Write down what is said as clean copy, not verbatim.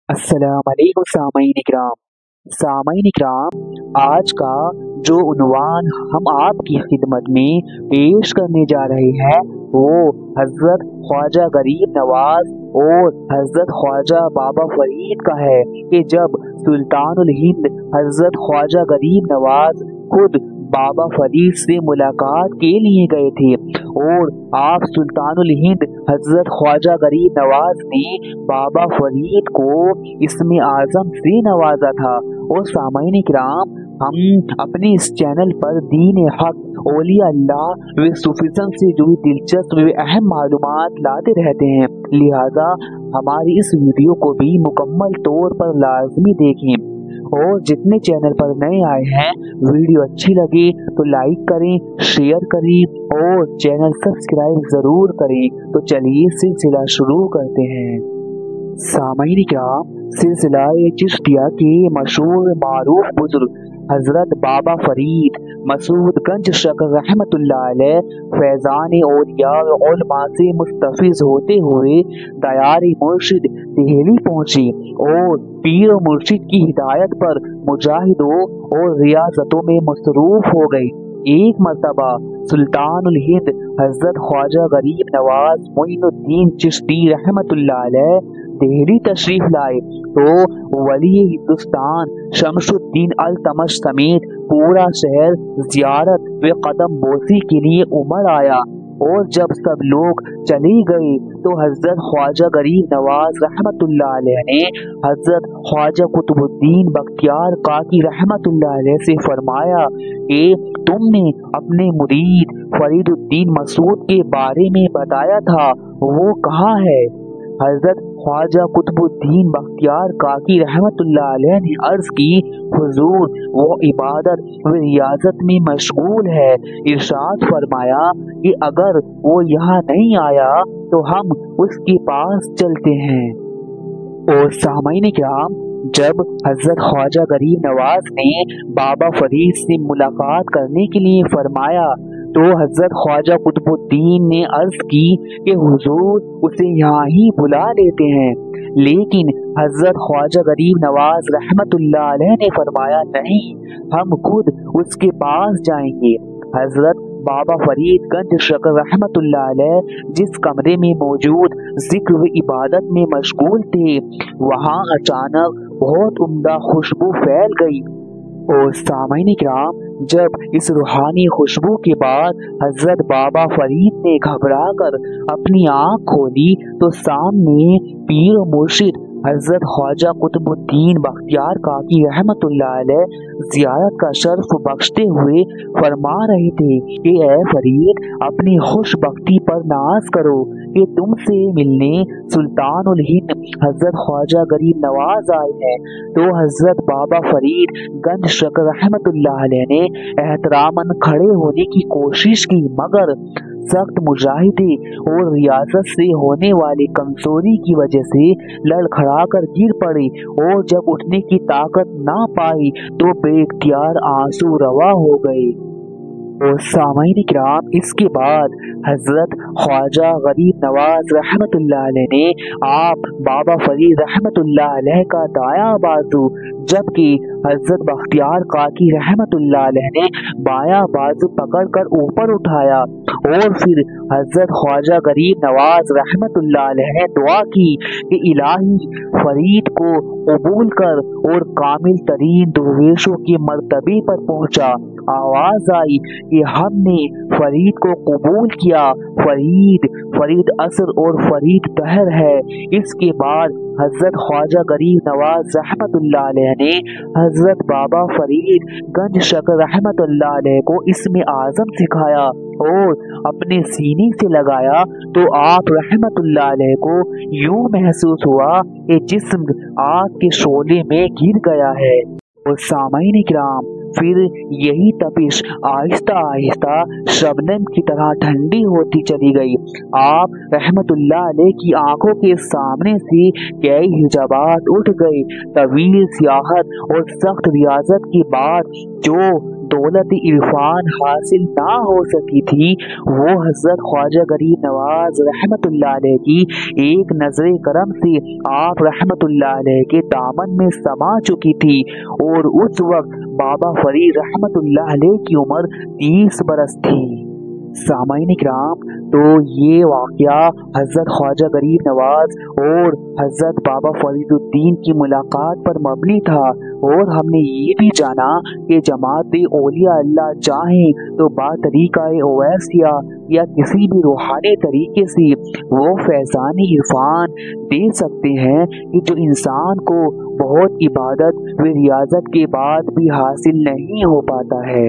अस्सलाम वालेकुम सामाईन इकराम। आज का जो उन्वान हम आपकी खिदमत में पेश करने जा रहे हैं वो हजरत ख्वाजा गरीब नवाज और हजरत ख्वाजा बाबा फरीद का है कि जब सुल्तानुल हिंद हजरत ख्वाजा गरीब नवाज खुद बाबा फरीद से मुलाकात के लिए गए थे और आप सुल्तानुल हिंद हजरत ख्वाजा गरीब नवाज ने बाबा फरीद को इसमें आजम से नवाजा था। और सामाईन किराम, हम अपने इस चैनल पर दीन हक, औलिया अल्लाह व सूफिज़्म से जुड़ी दिलचस्प व अहम मालूमात लाते रहते हैं, लिहाजा हमारी इस वीडियो को भी मुकम्मल तौर पर लाजमी देखें। और जितने चैनल पर नए आए हैं, वीडियो अच्छी लगे तो लाइक करें, शेयर करें और चैनल सब्सक्राइब जरूर करें। तो चलिए सिलसिला शुरू करते हैं। सामाईन किराम, सिलसिला चिश्तिया के मशहूर मारूफ बुजुर्ग हजरत बाबा फरीद मसूदगंज शक्र रहमतुल्लाह अलैह फैज़ान औलिया व उलमा से मुस्तफिज होते हुए दयार मुर्शिद दिल्ली पहुंचे और पीर मुर्शिद की हिदायत पर मुजाहिदों और रियाजतों में मसरूफ हो गए। एक मरतबा सुल्तानुल हिंद हजरत ख्वाजा गरीब नवाज मोइनुद्दीन चिश्ती रहमतुल्लाह अलैह दिल्ली तशरीफ लाए तो वली हिंदुस्तान शमशुद्दीन अल्तमश समेत पूरा शहर जियारत व कदम बोसी के लिए उमड़ आया। और जब सब लोग चले गए तो हजरत ख्वाजा गरीब नवाज रहमतुल्लाह अलैह ने हजरत ख्वाजा कुतुबुद्दीन बख्तियार काकी रहमतुल्लाह अलैह से फरमाया कि तुमने अपने मुरीद फरीदुद्दीन मसूद के बारे में बताया था, वो कहाँ है? हजरत ख्वाजा कुतुबुद्दीन बख्तियार काकी रहमतुल्लाह अलैह ने अर्ज की, हुजूर वो इबादत व रियाजत में मशगूल है। इरशाद फरमाया कि अगर वो यहाँ नहीं आया तो हम उसके पास चलते हैं। और सामाईन किराम, जब हजरत ख्वाजा गरीब नवाज ने बाबा फरीद से मुलाकात करने के लिए फरमाया तो हजरत ख्वाजा कुतुबुद्दीन ने अर्ज की कि हुजूर उसे यहाँ ही बुला लेते हैं। लेकिन हजरत ख्वाजा गरीब नवाज रहमतुल्लाह अलैह ने फरमाया, नहीं, हम खुद उसके पास जाएंगे। हजरत बाबा फरीद गंज शक्र रहमतुल्लाह अलैह जिस कमरे में मौजूद जिक्र व इबादत में मशगूल थे, वहाँ अचानक बहुत उम्दा खुशबू फैल गई। और सामाईन किराम, जब इस रूहानी खुशबू के बाद हजरत बाबा फरीद ने घबरा कर अपनी आँख खोली तो सामने पीर मुर्शिद हजरत ख्वाजा कुतुबुद्दीन बख्तियार काकी रहमतुल्लाह अलैह जियारत का शर्फ बख्शते हुए फरमा रहे थे कि ए फरीद, अपनी खुशबख्ती पर नाज करो कि तुमसे मिलने सुल्तानुल हिंद हजरत ख्वाजा गरीब नवाज आए हैं। तो हजरत बाबा फरीद गंज शक्र रहमतुल्लाह अलैह ने एहतरामन खड़े होने की कोशिश की, मगर सख्त मुजाहिदे और रियाजत से होने वाली कमजोरी की वजह से लड़खड़ा कर गिर पड़े और जब उठने की ताकत ना पाई तो बेइख्तियार आंसू रवा हो गए। और सामाईन किराम, इसके बाद हजरत ख्वाजा गरीब नवाज रहमतुल्लाह अलैह ने आप बाबा फरीद रहमतुल्लाह अलैह का दायां बाजू जबकि हजरत बख्तियार काकी रहमतुल्लाह अलैह ने बायां बाजू पकड़कर ऊपर उठाया और फिर हजरत ख्वाजा गरीब नवाज रहमतुल्लाह अलैह ने दुआ की कि इलाही फरीद को कबूल कर और कामिल तरीन दरवेशों के मर्तबे पर पहुंचा। आवाज आई कि हमने फरीद को कबूल किया, फरीद असर और फरीद दहर है। इसके बाद हजरत ख्वाजा गरीब नवाज रहमतुल्लाह अलैह ने हजरत बाबा फरीद गंज शक्र रहमतुल्लाह अलैह को इसमें आजम सिखाया और अपने सीने से लगाया तो आप रहमतुल्लाह अलैह को यूं महसूस हुआ कि जिस्म आग के शोले में गिर गया है। और सामाईन किराम, फिर यही तपिश आहिस्ता आहिस्ता शबनम की तरह ठंडी होती चली गई। आप रहमतुल्लाह अलैह की आंखों के सामने से कई हिजाबात उठ गए। तवील सियाहत और सख्त रियाजत के बाद जो दौलत इरफान हासिल ना हो सकी थी, वो हजरत ख्वाजा गरीब नवाज रहमतुल्लाह अलैह की एक नजर करम से आप रहमतुल्लाह अलैह के दामन में समा चुकी थी। और उस वक्त बाबा फरीद रहमतुल्लाह अलैह की उम्र 30 बरस थी। सामाईन इकराम, तो ये वाक़या हज़रत ख्वाजा गरीब नवाज और हज़रत बाबा फरीदुद्दीन की मुलाकात पर मबनी था। और हमने ये भी जाना कि जमात औलिया अल्लाह चाहें तो बातरीक़ा ओवैसिया या किसी भी रूहानी तरीके से वो फैज़ान इरफान दे सकते हैं कि जो इंसान को बहुत इबादत व रियाजत के बाद भी हासिल नहीं हो पाता है।